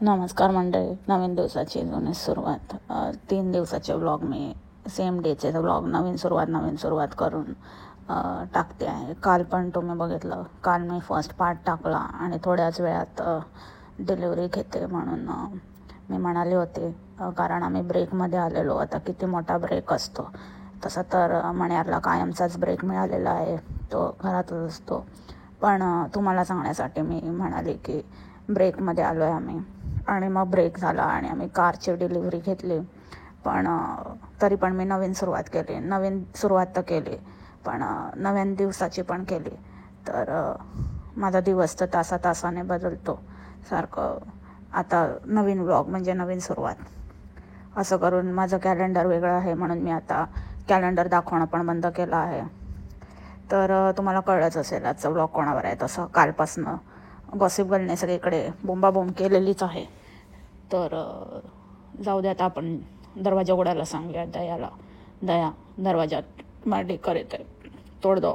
नमस्कार मंडळी, नवीन दिवसाची जुनी सुरुवात. 3 दिवसाचे व्लॉग मी सेम डेचे व्लॉग नवीन सुरुवात करून टाकते आहे. काल पण तुम्ही बघितलं, काल मी फर्स्ट पार्ट टाकला आणि थोड्याच वेळात डिलिव्हरी घेते म्हणून मी म्हणाले होते, कारण आम्ही ब्रेकमध्ये आलेलो. आता किती मोठा ब्रेक असतो, तसा तर मण्यारला कायमचाच ब्रेक मिळालेला आहे, तो घरातच असतो. पण तुम्हाला सांगण्यासाठी मी म्हणाले की ब्रेकमध्ये आलो आहे आम्ही. आणि मग ब्रेक झाला आणि आम्ही कारची डिलिव्हरी घेतली. पण तरी पण मी नवीन सुरुवात तर केली, पण नवीन दिवसाची पण केली. तर माझा दिवस तर तासाने बदलतो सारखं. आता नवीन व्लॉग म्हणजे नवीन सुरुवात असं करून माझं कॅलेंडर वेगळं आहे, म्हणून मी आता कॅलेंडर दाखवणं पण बंद केलं आहे. तर तुम्हाला कळलंच असेल आजचा व्लॉग कोणावर आहे. तसं कालपासनं गॉसिप गर्लने सगळीकडे बोंबाबोंब केलेलीच आहे. तर जाऊ द्या, आता आपण दरवाजा उघडायला सांगूया दयाला. दया, दरवाजात ढेकर येत आहे, तोड दो.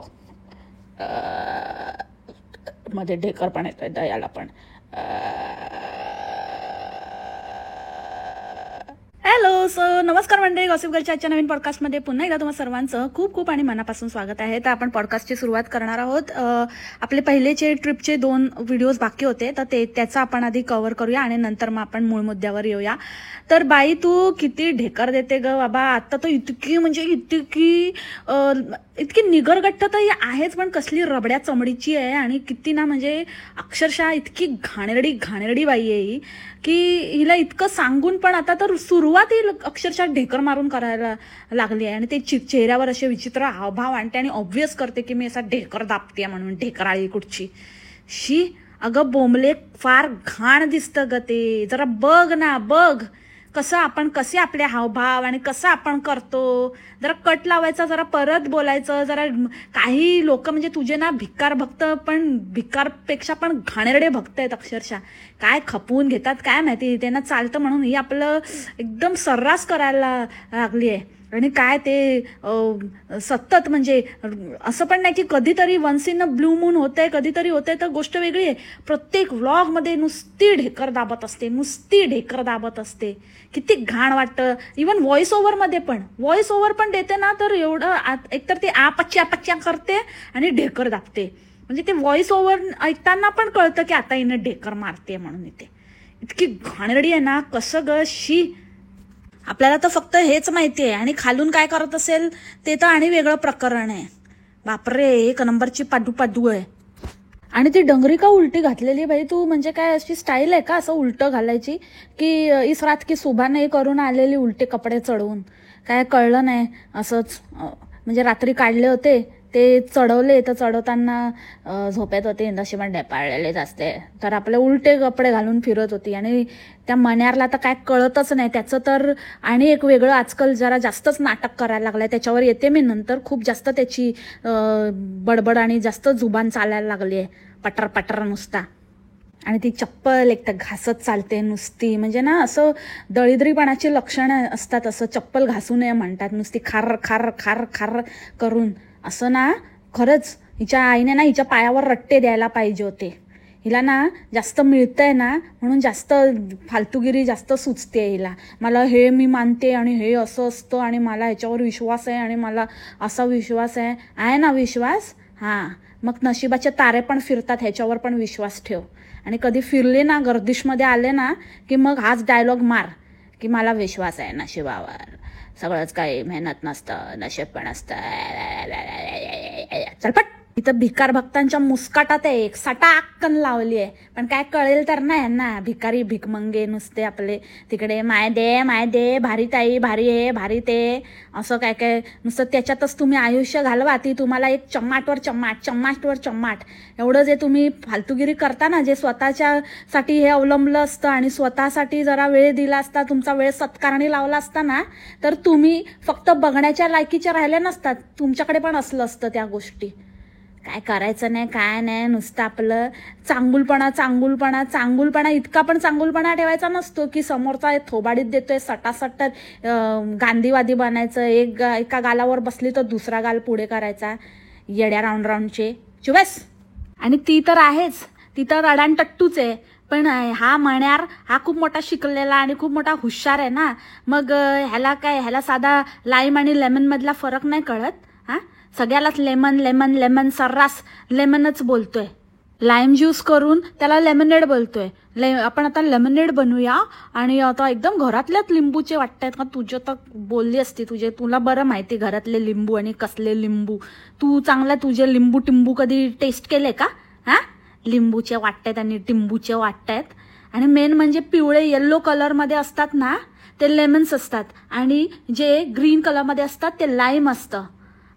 मध्ये ढेकर पण येत आहे दयाला पण. हॅलो, नमस्कार मंडळी, गॉसिप गर्लच्या आजच्या नवीन पॉडकास्टमध्ये पुन्हा एकदा तुम्हा सर्वांचं खूप खूप आणि मनापासून स्वागत आहे. तर आपण पॉडकास्टची सुरुवात करणार आहोत. आपले पहिलेचे ट्रिपचे 2 व्हिडिओज बाकी होते, तर त्याचा आपण आधी कव्हर करूया आणि नंतर मग आपण मूळ मुद्द्यावर येऊया. तर बाई, तू किती ढेकर देते ग बाबा. आता तर इतकी निगरगट्ट तर आहेच, पण कसली रबड्या चमडीची आहे. आणि किती ना, म्हणजे अक्षरशः इतकी घाणेरडी बाई आहे ही, की हिला इतकं सांगून पण आता तर सुरुवात ही अक्षरशः ढेकर मारून करायला लागली आहे. आणि ते चेहऱ्यावर असे विचित्र हावभाव आणते आणि ऑब्व्हियस करते की मी असा ढेकर दाबते म्हणून, ढेकराळी कुठची. शी, अगं बोंबले, फार घाण दिसतं ग ते. जरा बघ ना, बघ कसे आपले हावभाव आणि कसं आपण करतो. जरा कट लावायचा, जरा परत बोलायचं. जरा काही लोक म्हणजे तुझे ना भिकार भक्त, पण भिकारपेक्षा पण घाणेरडे भक्त आहेत अक्षरशः. काय खपवून घेतात काय माहिती. त्यांना चालतं म्हणून ही आपलं एकदम सर्रास करायला लागली आहे. आणि काय ते सतत, म्हणजे असं पण नाही की कधीतरी once in a blue moon होतंय, कधीतरी होतंय तर गोष्ट वेगळी आहे. प्रत्येक व्लॉगमध्ये नुसती ढेकर दाबत असते. किती घाण वाटतं. इवन व्हॉइस ओव्हर पण देते ना, तर एवढं एकतर ते पच्च्या करते आणि ढेकर दाबते. म्हणजे ते व्हॉइस ओव्हर ऐकताना पण कळतं की आता हिनं ढेकर मारते म्हणून. इथे इतकी घाणेरडी आहे ना, कसं ग. शी, आपल्याला तर फक्त हेच माहिती आहे, आणि खालून काय करत असेल ते तर आणि वेगळं प्रकरण आहे. बापरे, 1 नंबरची पाडू आहे. आणि ती डंगरी का उलटी घातलेली बाई तू. म्हणजे काय अशी स्टाईल आहे का असं उलटं घालायची, की इस रात की सुबह नाही करून आलेली उलटे कपडे चढवून. काय कळलं नाही. असंच म्हणजे रात्री काढले होते ते, चढवले, तर चढवताना झोपेत होते, नशिबात ढेपाळलेलेच असते, तर आपले उलटे कपडे घालून फिरत होती. आणि त्या मण्यारला तर काय कळतच नाही त्याचं. तर आणि एक वेगळं आजकाल जरा जास्तच नाटक करायला लागलंय. त्याच्यावर येते मी नंतर. खूप जास्त त्याची बडबड आणि जास्त जुबान चालायला लागली आहे, पटर नुसता. आणि ती चप्पल एक तर घासत चालते नुसती. म्हणजे ना, असं दळिद्रीपणाची लक्षणं असतात, असं चप्पल घासू नये म्हणतात. नुसती खार करून असं ना. खरंच हिच्या आईने ना हिच्या पायावर रट्टे द्यायला पाहिजे होते. हिला ना जास्त मिळतंय ना, म्हणून जास्त फालतूगिरी जास्त सुचते हिला. मला हे मी मानते आणि हे असं असतं आणि मला ह्याच्यावर विश्वास आहे आणि मला असा विश्वास आहे ना विश्वास. हां, मग नशिबाचे तारे पण फिरतात, ह्याच्यावर पण विश्वास ठेव. आणि कधी फिरले ना, गर्दिशमध्ये आले ना, की मग हाच डायलॉग मार की मला विश्वास आहे नशिबावर. सगळंच काही मेहनत नसतं, नशीब पण असतं. चलपट. इथं भिकार भक्तांच्या मुस्काटात एक सटाकन लावली आहे, पण काय कळेल तर नाही ना. भिकारी भिकमंगे नुसते आपले तिकडे माय दे भारी ताई, भारी हे भारी ते, असं काय नुसतं त्याच्यातच तुम्ही आयुष्य घालवा. ती तुम्हाला एक चम्माटवर चम्माट एवढं जे तुम्ही फालतूगिरी करता ना, जे स्वतःच्यासाठी हे अवलंबलं असतं आणि स्वतःसाठी जरा वेळ दिला असता, तुमचा वेळ सत्कारणी लावला असता ना, तर तुम्ही फक्त बघण्याच्या लायकीच्या राहिल्या नसतात. तुमच्याकडे पण असलं असतं त्या गोष्टी. काय करायचं नाही, काय नाही, नुसतं आपलं चांगुलपणा इतका पण चांगुलपणा ठेवायचा नसतो की समोरचा थोबाडीत देतोय सटासट गांधीवादी बनायचं. एका गालावर बसली तर दुसरा गाल पुढे करायचा. येड्या राऊंडचे चुबस. आणि ती तर आहेच, ती तर रडान टट्टूच आहे. पण हा मण्यार हा खूप मोठा शिकलेला आणि खूप मोठा हुशार आहे ना, मग ह्याला साधा लाईम आणि लेमन मधला फरक नाही कळत. हा, सगळ्यालाच लेमन लेमन लेमन सर्रास लेमनच बोलतोय. लाईम ज्यूस करून त्याला लेमनेड बोलतोय. आपण आता लेमनेड बनवूया. आणि आता एकदम घरातल्याच लिंबूचे वाटतायत का? तुझं तर बोलली असती, तुला बरं माहिती घरातले लिंबू आणि कसले लिंबू. तू चांगला तुझे लिंबू टिंबू कधी टेस्ट केले का? हा, लिंबूचे वाटतायत आणि टिंबूचे वाटतायत. आणि मेन म्हणजे पिवळे येल्लो कलरमध्ये असतात ना ते लेमन्स असतात, आणि जे ग्रीन कलरमध्ये असतात ते लाईम असतं.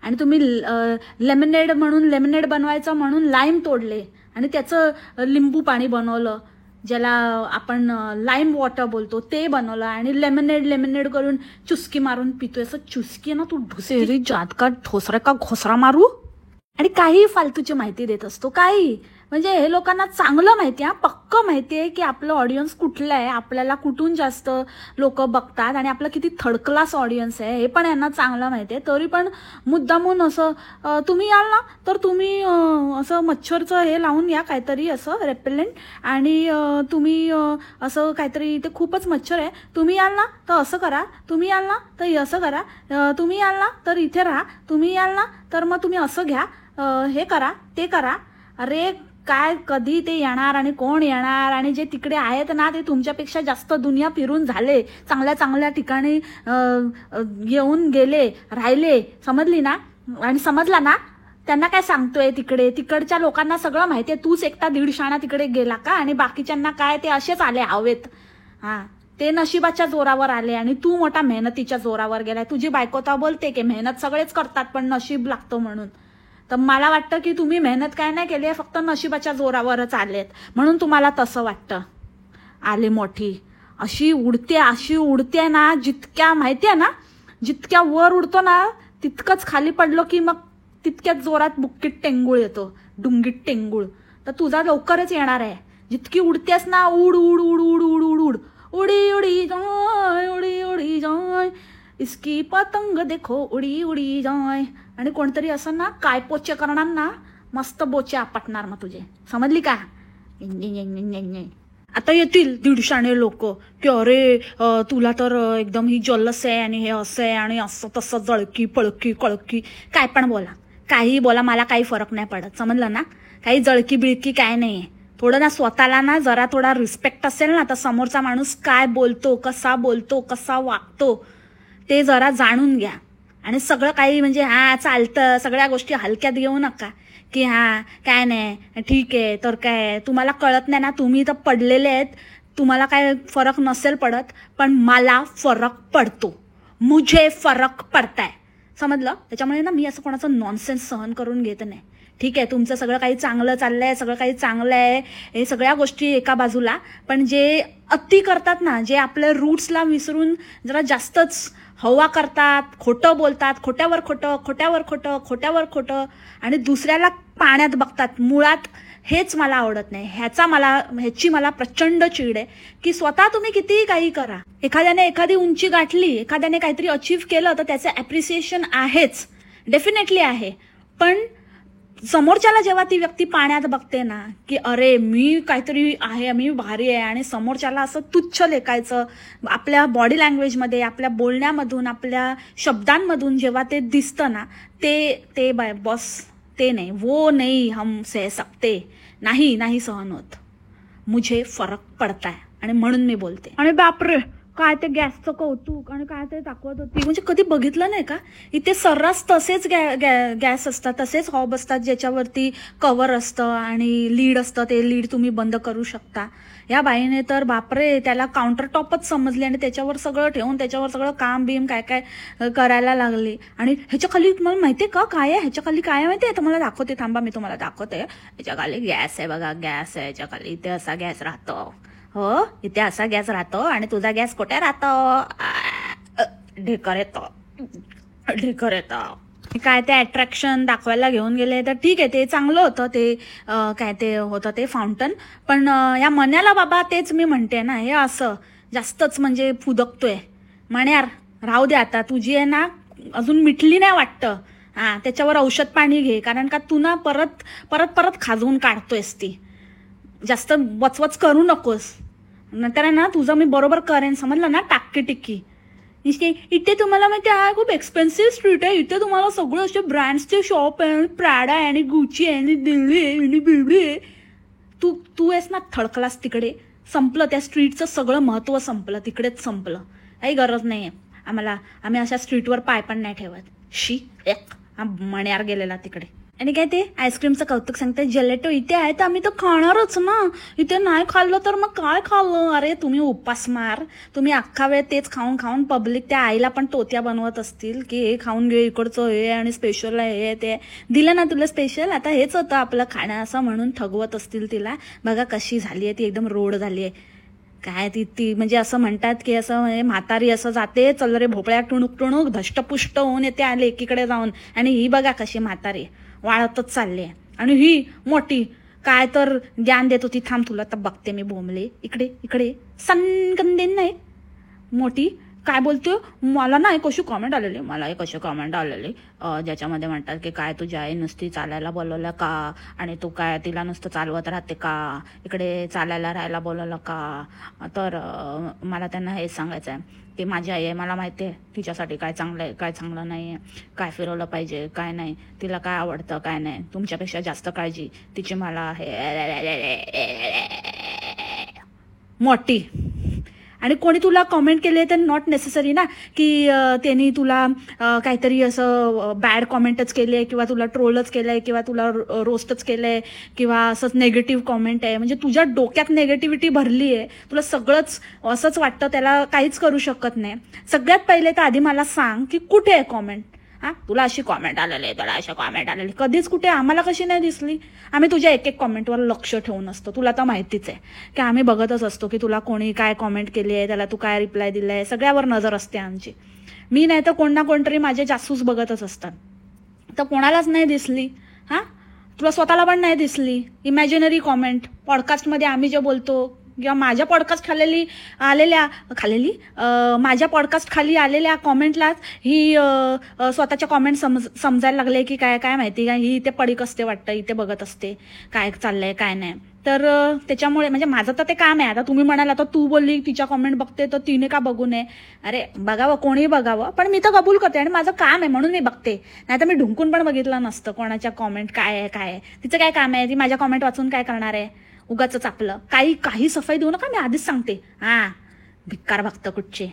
आणि तुम्ही लेमनेड बनवायचं म्हणून लाईम तोडले आणि त्याचं लिंबू पाणी बनवलं, ज्याला आपण लाईम वॉटर बोलतो, ते बनवलं. आणि लेमनेड करून चुस्की मारून पितोय. असं चुस्की ना, तू ढुसेरी जात का ठोसरा का घोसरा मारू. आणि काही फालतूची माहिती देत असतो, काही. म्हणजे हे लोकांना चांगलं माहिती आहे, पक्क माहिती आहे की आपलं ऑडियन्स कुठलं आहे, आपल्याला कुठून जास्त लोक बघतात आणि आपलं किती थर्ड क्लास ऑडियन्स आहे हे पण यांना चांगलं माहिती आहे. तरी पण मुद्दामून असं तुम्ही याल ना तर तुम्ही असं मच्छरचं हे लावून या, काहीतरी असं रेपेलेंट. आणि तुम्ही असं काहीतरी, ते खूपच मच्छर आहे, तुम्ही याल ना तर असं करा, तुम्ही याल ना तर असं करा, तुम्ही याल ना तर इथे राहा, तुम्ही याल ना तर मग तुम्ही असं घ्या, हे करा ते करा. अरे काय, कधी ते येणार आणि कोण येणार? आणि जे तिकडे आहेत ना ते तुमच्यापेक्षा जास्त दुनिया फिरून झाले, चांगल्या चांगल्या ठिकाणी येऊन गेले, राहिले, समजली ना? आणि समजला ना त्यांना काय सांगतोय? तिकडच्या लोकांना सगळं माहितीये. तूच एकटा 1.5 शाणा तिकडे गेला का? आणि बाकीच्यांना काय, ते असेच आले हवेत. हा, ते नशिबाच्या जोरावर आले आणि तू मोठा मेहनतीच्या जोरावर गेलाय. तुझी बायको तर बोलते की मेहनत सगळेच करतात पण नशीब लागतं म्हणून. तर मला वाटतं की तुम्ही मेहनत काय नाही केली, फक्त नशिबाच्या जोरावरच आलेत म्हणून तुम्हाला तसं वाटतं. आले मोठी अशी उडते ना, जितक्या माहितीये ना, जितक्या वर उडतो ना तितकंच खाली पडलो की मग तितक्याच जोरात बुक्कीत टेंगूळ येतो, डुंगीत टेंगूळ. तर तुझा लवकरच येणार आहे. जितकी उडतेस ना, उड उड उड उड उड उड उड उडी उडी जाय, उडी उडी जाय, इसकी पतंग देखो उडी उडी जाय. आणि कोणतरी असं ना काय पोचे करणार ना, मस्त बोचे आपटणार मग तुझे, समजली का? आता येतील 150 लोक की अरे तुला तर एकदम ही जलस आहे आणि हे असं आहे आणि असं तसं, जळकी पळकी कळकी, काय पण बोला, काही बोला, मला काही फरक नाही पडत, समजलं ना? काही जळकी बिळकी काय नाहीये. थोडं ना स्वतःला ना जरा थोडा रिस्पेक्ट असेल ना तर समोरचा माणूस काय बोलतो, कसा वागतो ते जरा जाणून घ्या. आणि सगळं काही म्हणजे हा चालतं, सगळ्या गोष्टी हलक्यात घेऊ नका की हा काय नाही ठीक आहे तर काय. तुम्हाला कळत नाही ना, तुम्ही तर पडलेले आहेत, तुम्हाला काय फरक नसेल पडत, पण मला फरक पडतो, मुझे फरक पडताय, समजलं? त्याच्यामुळे ना मी असं कोणाचं नॉनसेन्स सहन करून घेत नाही. ठीक आहे, तुमचं सगळं काही चांगलं चाललंय, सगळं काही चांगलं आहे, हे सगळ्या गोष्टी एका बाजूला, पण जे अति करतात ना, जे आपल्या रूट्सला विसरून जरा जास्तच हवा करतात, खोटं बोलतात, खोट्यावर खोटं आणि दुसऱ्याला पाण्यात बघतात, मुळात हेच मला आवडत नाही. ह्याची मला प्रचंड चीड आहे की स्वतः तुम्ही कितीही काही करा, एखाद्याने एखादी उंची गाठली, एखाद्याने काहीतरी अचीव्ह केलं तर त्याचं ॲप्रिसिएशन आहेच, डेफिनेटली आहे. पण समोरच्याला जेव्हा ती व्यक्ती पाण्यात बघते ना की अरे मी काहीतरी आहे, मी भारी आहे, आणि समोरच्याला असं तुच्छ लेखायचं आपल्या बॉडी लँग्वेजमध्ये, आपल्या बोलण्यामधून, आपल्या शब्दांमधून जेव्हा ते दिसतं ना, ते बॉस ते नाही, वो नाही हम सह सकते, नाही सहन होत, मुझे फरक पडताय. आणि म्हणून मी बोलते. आणि बापरे काय ते गॅसचं कौतुक आणि काय ते दाखवत होती, म्हणजे कधी बघितलं नाही का? इथे सर्रास तसेच गॅस असतात, तसेच हॉब असतात ज्याच्यावरती कव्हर असतं आणि लीड असतं, ते लीड तुम्ही बंद करू शकता. या बाईने तर बापरे त्याला काउंटर टॉपच समजली आणि त्याच्यावर सगळं ठेवून त्याच्यावर सगळं काम बीम काय काय करायला लागली. आणि ह्याच्या खाली मला माहितीये का काय आहे, ह्याच्या खाली काय आहे माहितीये? तर मला दाखवते, थांबा मी तुम्हाला दाखवते. ह्याच्या खाली गॅस आहे बघा, गॅस आहे ह्याच्या खाली, इथे असा गॅस राहतो, हो इथे असा गॅस राहतो. आणि तुझा गॅस कुठे राहतो? ढेकर येतं. काय ते अट्रॅक्शन दाखवायला घेऊन गेले तर ठीक आहे, ते चांगलं होतं, ते काय ते होतं ते फाउंटन. पण या मण्याला बाबा तेच मी म्हणते ना, हे असं जास्तच म्हणजे फुदकतोय. मण्यार राहू दे आता, तुझी आहे ना अजून मिटली नाही वाटतं. हा, त्याच्यावर औषध पाणी घे, कारण का तू ना परत खाजवून काढतोयस ती. जास्त वचवच करू नकोस, नंतर ना तुझं मी बरोबर करेन, समजलं ना. टाक्की टिक्की इथे तुम्हाला माहिती आहे खूप एक्सपेन्सिव्ह स्ट्रीट आहे, इथे तुम्हाला सगळं असे ब्रँड्सचे शॉप आहे, प्राडा आहे आणि गुची आहे आणि दिल्ली आहे आणि बिल्डी आहे. तू आहेस ना थळकलास तिकडे, संपलं त्या स्ट्रीटचं सगळं महत्त्व संपलं, तिकडेच संपलं. काही गरज नाही आहे आम्हाला, आम्ही अशा स्ट्रीटवर पाय पण नाही ठेवत. शी एक मण्यार गेलेला तिकडे. आणि काय ते आईस्क्रीमचं कौतुक सांगते, जलेटो इथे आहे तर आम्ही तर खाणारच ना, इथे नाही खाल्लं तर मग काय खाल्लं. अरे तुम्ही उपासमार, तुम्ही अख्खा वेळ तेच खाऊन खाऊन पब्लिक त्या आईला पण तोत्या बनवत असतील की हे खाऊन घे, इकडचं हे आणि स्पेशल आहे हे ते, दिलं ना तुला स्पेशल, आता हेच होतं आपलं खाणं असं म्हणून ठगवत असतील तिला. बघा कशी झाली आहे ती, एकदम रोड झाली आहे. काय ती म्हणजे असं म्हणतात की असं म्हणजे म्हातारी असं जाते, चल रे भोपळ्या टुणूक टुणूक धष्टपुष्ट होऊन येते आले एकीकडे जाऊन, आणि ही बघा कशी म्हातारी वाळतच चालली आहे. आणि ही मोठी काय तर ज्ञान देत होती, थांब तुला तर बघते मी बोंबले, इकडे इकडे सनगंदेन नाही मोठी काय बोलतो. मला ना एक अशी कॉमेंट आलेली, मला एक अशी कॉमेंट आलेली ज्याच्यामध्ये म्हणतात की काय तुझ्या आई नुसती चालायला बोलवलं का, आणि तू काय तिला नुसतं चालवत राहते का, इकडे चालायला राहायला बोलवलं का. तर मला त्यांना हेच सांगायचं आहे की माझी आई आहे, मला माहिती आहे तिच्यासाठी काय चांगलं आहे काय चांगलं नाही आहे, काय फिरवलं पाहिजे काय नाही, तिला काय आवडतं काय नाही. तुमच्यापेक्षा जास्त काळजी तिची मला आहे मोठी. आणि कोणी तुला कॉमेंट केले तर नॉट नेसेसरी ना की त्यांनी तुला काहीतरी असं बॅड कॉमेंटच केले किंवा तुला ट्रोलच केलंय किंवा तुला रोस्टच केलंय किंवा असंच नेगेटिव्ह कॉमेंट आहे म्हणजे तुझ्या डोक्यात नेगेटिव्हिटी भरली आहे, तुला सगळंच असंच वाटतं, त्याला काहीच करू शकत नाही. सगळ्यात पहिले तर आधी मला सांग की कुठे आहे कॉमेंट. हा तुला अशी कॉमेंट आलेली, तुला अशा कॉमेंट आलेली, कधीच कुठे आम्हाला कशी नाही दिसली. आम्ही तुझ्या एक एक कॉमेंटवर लक्ष ठेवून असतो, तुला तर माहितीच आहे की आम्ही बघतच असतो की तुला कोणी काय कॉमेंट केली आहे, त्याला तू काय रिप्लाय दिलाय, सगळ्यावर नजर असते आमची. मी नाही तर कोण ना कोणतरी माझे जासूस बघतच असतात. तर कोणालाच नाही दिसली. हा तुला स्वतःला पण नाही दिसली. इमॅजिनरी कॉमेंट पॉडकास्टमध्ये आम्ही जे बोलतो किंवा माझ्या पॉडकास्ट माझ्या पॉडकास्ट खाली आलेल्या कॉमेंटलाच ही स्वतःच्या कॉमेंट समजायला लागले की काय काय माहिती का, ही इथे पडीक असते वाटतं, इथे बघत असते काय चाललंय काय नाही. तर त्याच्यामुळे म्हणजे माझं तर ते काम आहे. आता तुम्ही म्हणाल आता तू बोलली तिच्या कॉमेंट बघते तर तिने का बघू नये, अरे बघावं कोणीही बघावं, पण मी तर कबूल करते आणि माझं काम आहे म्हणून मी बघते. नाही तर मी ढुंकून पण बघितलं नसतं कोणाच्या कॉमेंट काय आहे काय आहे. तिचं काय काम आहे, ती माझ्या कॉमेंट वाचून काय करणार आहे. उगाच आपलं काही सफाई देऊ नका, मी आधीच सांगते. हा भिक्कार भक्त कुठचे.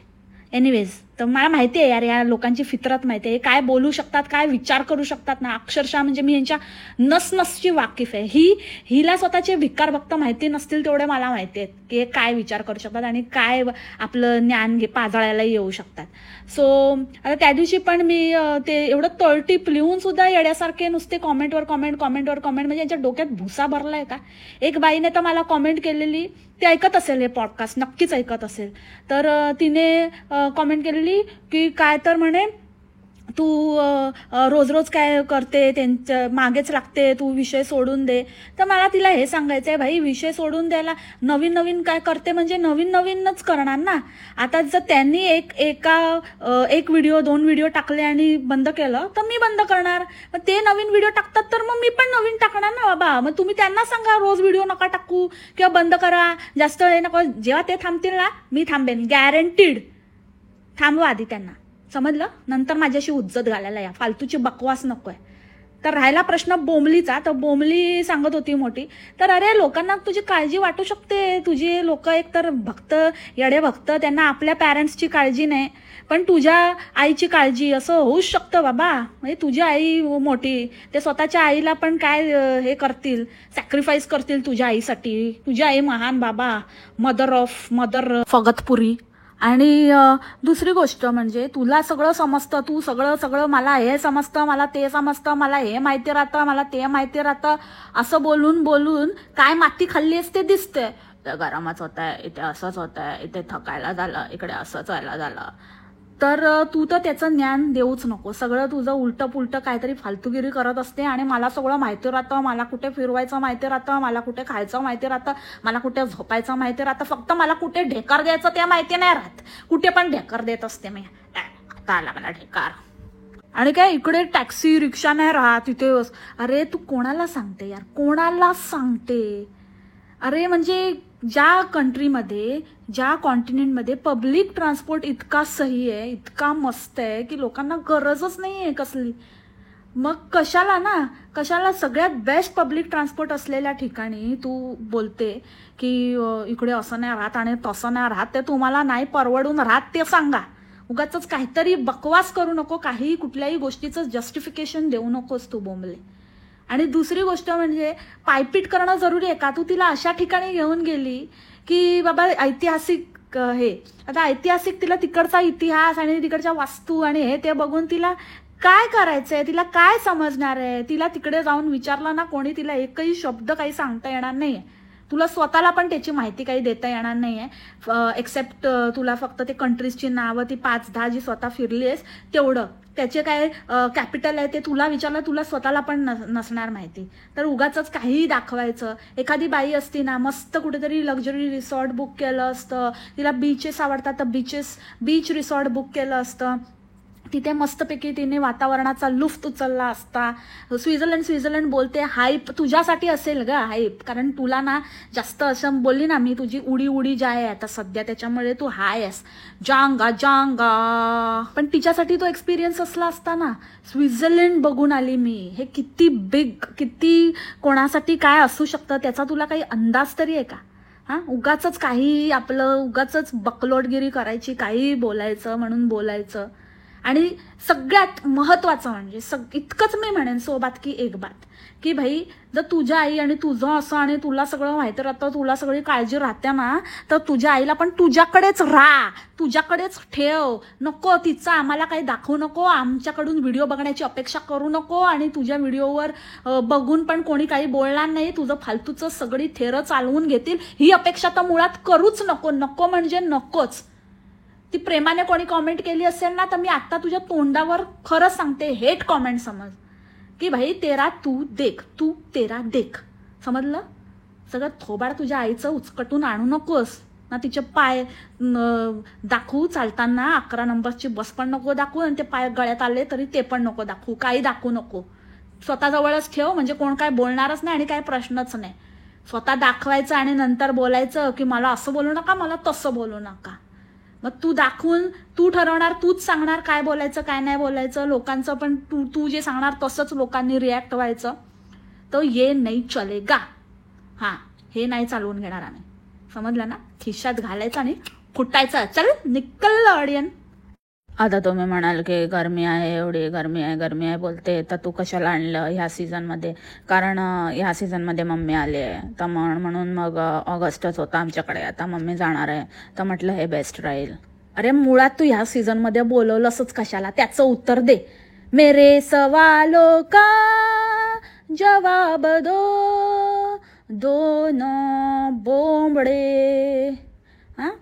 एनिवेज तर मला माहिती आहे यार, या लोकांची फितरत माहिती आहे, काय बोलू शकतात काय विचार करू शकतात ना, अक्षरशः म्हणजे मी यांच्या नसची वाकिफ आहे. हिला स्वतःचे भिक्कार भक्त माहिती नसतील तेवढे मला माहिती आहेत की हे काय विचार करू शकतात आणि काय आपलं ज्ञान पाजळायला येऊ शकतात. सो आता त्या दिवशी पण मी ते एवढं तळटीप लिहून सुद्धा येड्यासारखे नुसते कॉमेंटवर कॉमेंट म्हणजे यांच्या डोक्यात भुसा भरलाय का. एक बाईने तर मला कॉमेंट केलेली, ती ऐकत असेल हे पॉडकास्ट, नक्कीच ऐकत असेल. तर तिने कॉमेंट केलेली की काय तर म्हणे तू रोज रोज काय करते, त्यांच्या मागेच लागते, तू विषय सोडून दे. तर मला तिला हे सांगायचंय, भाई विषय सोडून द्यायला नवीन नवीन काय करते म्हणजे नवीन नवीनच करणार ना. आता जर त्यांनी एक व्हिडिओ 2 व्हिडिओ टाकले आणि बंद केलं तर मी बंद करणार. मग ते नवीन व्हिडिओ टाकतात तर मग मी पण नवीन टाकणार ना बाबा. मग तुम्ही त्यांना सांगा रोज व्हिडिओ नका टाकू किंवा बंद करा, जास्त हे नको. जेव्हा ते थांबतील ना मी थांबेन, गॅरंटीड. थांबवा आधी त्यांना, समजलं. नंतर माझ्याशी उज्जत घालायला या, फालतूची बकवास नकोय. तर राहिला प्रश्न बोंबलीचा, तर बोंबली सांगत होती मोठी, तर अरे लोकांना तुझी काळजी वाटू शकते. तुझी लोक एक तर भक्त येडे भक्त, त्यांना आपल्या पॅरेंट्सची काळजी नाही पण तुझ्या आईची काळजी, असं होऊच शकतं बाबा. म्हणजे तुझी आई मोठी, ते स्वतःच्या आईला पण काय हे करतील, सॅक्रिफाईस करतील तुझ्या आईसाठी. तुझी आई महान बाबा, मदर फगतपुरी. आणि दुसरी गोष्ट म्हणजे तुला सगळं समजतं, तू सगळं मला हे समजतं, मला ते समजतं, मला हे माहिती राहतं, मला ते माहिती राहतं, असं बोलून काय माती खाल्ली असते दिसते. गरमच होत आहे, इथे असंच होत आहे, इथे थकायला झालं, इकडे असंच व्हायला झालं. तर तू तर त्याचं ज्ञान देऊच नको. सगळं तुझं उलटं पुलटं काहीतरी फालतूगिरी करत असते. आणि मला सगळं माहिती राहतं, मला कुठे फिरवायचं माहिती राहतं, मला कुठे खायचं माहिती राहतं, मला कुठे झोपायचं माहिती राहतं, फक्त मला कुठे ढेकार द्यायचं त्या माहिती नाही राहत. कुठे पण ढेकार देत असते मी. आता आला मला ढेकार. आणि काय इकडे टॅक्सी रिक्षा नाही राहत तिथे. अरे तू कोणाला सांगते यार, कोणाला सांगते. अरे म्हणजे ज्या कंट्रीमध्ये, ज्या कॉन्टिनेंटमध्ये पब्लिक ट्रान्सपोर्ट इतका सही आहे, इतका मस्त आहे की लोकांना गरजच नाही आहे कसली, मग कशाला सगळ्यात बेस्ट पब्लिक ट्रान्सपोर्ट असलेल्या ठिकाणी तू बोलते की इकडे असं नाही राहत आणि तसं नाही राहत, ते तुम्हाला नाही परवडून राहत ते सांगा. उगाच काहीतरी बकवास करू नको, काही कुठल्याही गोष्टीचं जस्टिफिकेशन देऊ नकोस तू बोंबले. आणि दुसरी गोष्ट म्हणजे पायपीट करणं जरुरी आहे का? तू तिला अशा ठिकाणी घेऊन गेली की बाबा ऐतिहासिक हे, आता ऐतिहासिक तिला तिकडचा इतिहास आणि तिकडच्या वास्तू आणि हे ते बघून तिला काय करायचंय, तिला काय समजणार आहे? तिला तिकडे जाऊन विचारलं ना कोणी, तिला एकही शब्द काही सांगता येणार नाहीये. तुला स्वतःला पण त्याची माहिती काही देता येणार नाहीये, एक्सेप्ट तुला फक्त ते कंट्रीजची नावं ती 5-10 जी स्वतः फिरली आहेस तेवढं, त्याचे काय कॅपिटल आहे ते तुला विचारलं, तुला स्वतःला पण नसणार माहिती. तर उगाच काहीही दाखवायचं. एखादी बाई असती ना, मस्त कुठेतरी लक्झरी रिसॉर्ट बुक केलं असतं, तिला बीचेस आवडतात तर बीच रिसॉर्ट बुक केलं असतं, तिथे मस्तपैकी तिने वातावरणाचा लुफ्त उचलला असता. स्वित्झर्लंड बोलते, हाईप तुझ्यासाठी असेल ग हाईप, कारण तुला ना जास्त असं बोलली ना मी, तुझी उडी जी आहे आता सध्या त्याच्यामुळे तू हाय आहेस, जांगा, पण तिच्यासाठी तो एक्सपिरियन्स असला असता ना. स्वित्झर्लंड बघून आली मी, हे किती बिग, किती कोणासाठी काय असू शकतं त्याचा तुला काही अंदाज तरी आहे का? उगाच काही आपलं उगाच बकलोटगिरी करायची, काही बोलायचं म्हणून बोलायचं. आणि सगळ्यात महत्वाचं म्हणजे इतकंच मी म्हणेन, सोबात की एक बात, की भाई जर तुझ्या आई आणि तुझं असं आणि तुला सगळं माहिती राहतं, तुला सगळी काळजी राहते ना, तर तुझ्या आईला पण तुझ्याकडेच राहा, तुझ्याकडेच ठेव. नको तिचं आम्हाला काही दाखवू नको, आमच्याकडून व्हिडिओ बघण्याची अपेक्षा करू नको, आणि तुझ्या व्हिडिओवर बघून पण कोणी काही बोलणार नाही, तुझं फालतूचं सगळी थेरं चालवून घेतील ही अपेक्षा तर मुळात करूच नको. नको म्हणजे नकोच. ती प्रेमाने कोणी कॉमेंट केली असेल ना, तर मी आता तुझ्या तोंडावर खरंच सांगते, हेट कॉमेंट समज, की भाई तेरा तू तेरा देख, समजलं? सगळं थोबाड तुझ्या आईचं उचकटून आणू नकोस ना. तिचे पाय दाखवू चालताना, 11 नंबरची बस पण नको दाखवू, आणि ते पाय गळ्यात आले तरी ते पण नको दाखवू, काही दाखवू नको. स्वतःजवळच ठेव, म्हणजे कोण काय बोलणारच नाही आणि काय प्रश्नच नाही. स्वतः दाखवायचं आणि नंतर बोलायचं की मला असं बोलू नका, मला तसं बोलू नका. मग तू दाखवून तू ठरवणार, तूच सांगणार काय बोलायचं काय नाही बोलायचं. लोकांचं पण तू जे सांगणार तसंच लोकांनी रिॲक्ट व्हायचं. तो ये नाही चलेगा. हे नाही चालवून घेणार आम्ही, समजलं ना? खिशात घालायचं आणि फुटायचं. चल निकल ऑडियन. आता तुम्ही म्हणाल की गरमी आहे, एवढी गरमी आहे बोलते, तर तू कशाला आणलं ह्या सीझनमध्ये? कारण ह्या सीझनमध्ये मम्मी आली आहे, तर म्हणून मग ऑगस्टच होता आमच्याकडे, आता मम्मी जाणार आहे, तर म्हटलं हे बेस्ट राहील. अरे मुळात तू ह्या सीझनमध्ये बोलवलंसच कशाला, त्याचं उत्तर दे. मेरे सवालों का जवाब दो, दोनों बोंबडे.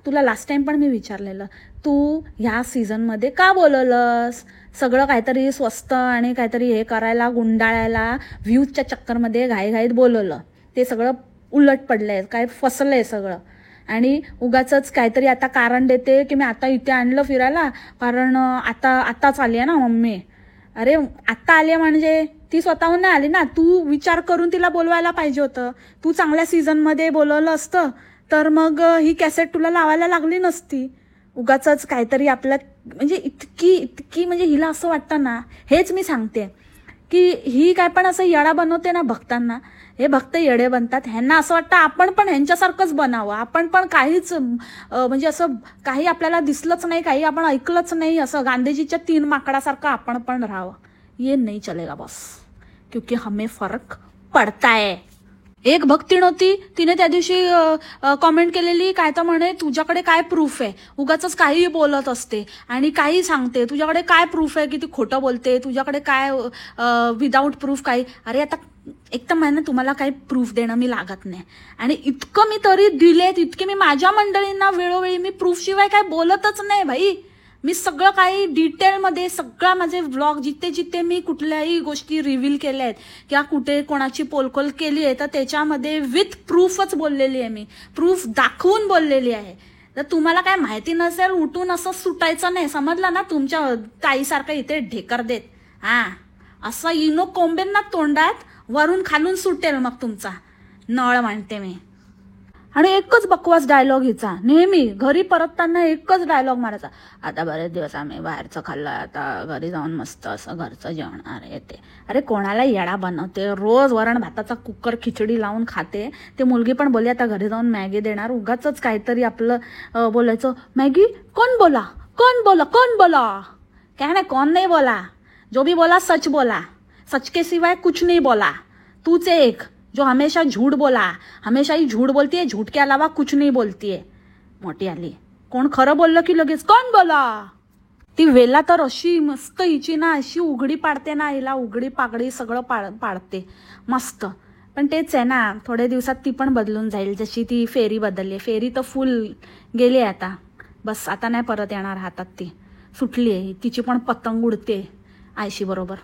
तुला लास्ट टाइम पण मी विचारलेलं, तू ह्या सीझनमध्ये का बोलवलंस? सगळं काहीतरी स्वस्त आणि काहीतरी हे करायला, गुंडाळायला, व्ह्यूजच्या चक्करमध्ये घाईघाईत बोलवलं. ते सगळं उलट पडलंय, काय फसलंय सगळं. आणि उगाच काहीतरी आता कारण देते की मी आता इथे आणलं फिरायला, कारण आताच आली आहे ना मम्मी. अरे आत्ता आली म्हणजे ती स्वतःहून नाही आली ना, तू विचार करून तिला बोलवायला पाहिजे होतं. तू चांगल्या सीझनमध्ये बोलवलं असतं तर मग ही कॅसेट तुला लावायला लागली नसती. उगाच काहीतरी आपलं म्हणजे इतकी म्हणजे हिला असं वाटतं ना, हेच मी सांगते की ही काय पण असं येडा बनवते ना भक्तांना, हे भक्त येडे बनतात. ह्यांना असं वाटतं आपण पण ह्यांच्यासारखंच बनावं, आपण पण काहीच म्हणजे असं काही आपल्याला दिसलंच नाही, काही आपण ऐकलंच नाही, असं गांधीजीच्या 3 माकडासारखं आपण पण राहावं. ये नाही चलेगा बॉस, क्योंकि हमें फरक पडता है. एक भक्तीण होती, तिने त्या दिवशी कॉमेंट केलेली, काय तर म्हणे तुझ्याकडे काय प्रूफ आहे? उगाच काही बोलत असते आणि काही सांगते, तुझ्याकडे काय प्रूफ आहे की ती खोटं बोलते? तुझ्याकडे काय विदाऊट प्रूफ काही? अरे आता एक तर महिना तुम्हाला काही प्रूफ देणं मी लागत नाही, आणि इतकं मी तरी दिलेत, इतके मी माझ्या मंडळींना वेळोवेळी मी प्रूफ शिवाय काय बोलतच नाही भाई. मी सगळं काही डिटेलमध्ये, सगळा माझे व्लॉग जिथे मी कुठल्याही गोष्टी रिव्हील केल्या आहेत किंवा कुठे कोणाची पोलकोल केली आहे, तर त्याच्यामध्ये विथ प्रूफच बोललेली आहे मी, प्रूफ दाखवून बोललेली आहे. तर तुम्हाला काय माहिती नसेल, उठून असं सुटायचं नाही, समजलं ना? तुमच्या ताईसारखं इथे ढेकर देत असं इनो कोंबेन ना तोंडात, वरून खालून सुटेल मग तुमचा नळ, म्हणते मी. आणि एकच बकवास डायलॉग हिचा नेहमी घरी परतताना एकच डायलॉग मारायचा, आता बरेच दिवस आम्ही बाहेरचं खाल्लं, आता घरी जाऊन मस्त असं घरचं जेवण. अरे ते अरे कोणाला येडा बनवते, रोज वरण भाताचा कुकर खिचडी लावून खाते. ते मुलगी पण बोलली आता घरी जाऊन मॅगी देणार, उगाच काहीतरी आपलं बोलायचं, मॅगी कौन बोला कौन बोला कौन बोला, क्या नाही कौन नाही बोला, जो भी बोला सच बोला, सच के सिवाय कुछ नहीं बोला, तूच एक जो हमेशा झूठ बोला, हमेशा ही झूठ बोलती है, झूठ के अलावा कुछ नहीं बोलती है. मोठी आली, कोण खरं बोललं की लगेच कौन बोला. ती वेला तर अशी मस्त हिची ना, अशी उघडी पाडते ना, हिला उघडी पागडी सगळं पाडते मस्त. पण तेच आहे ना, थोड्या दिवसात ती पण बदलून जाईल, जशी ती फेरी बदलली. फेरी तर फुल गेली आता, बस आता नाही परत येणार हातात, ती सुटली आहे. तिची पण पतंग उडते आयशी बरोबर.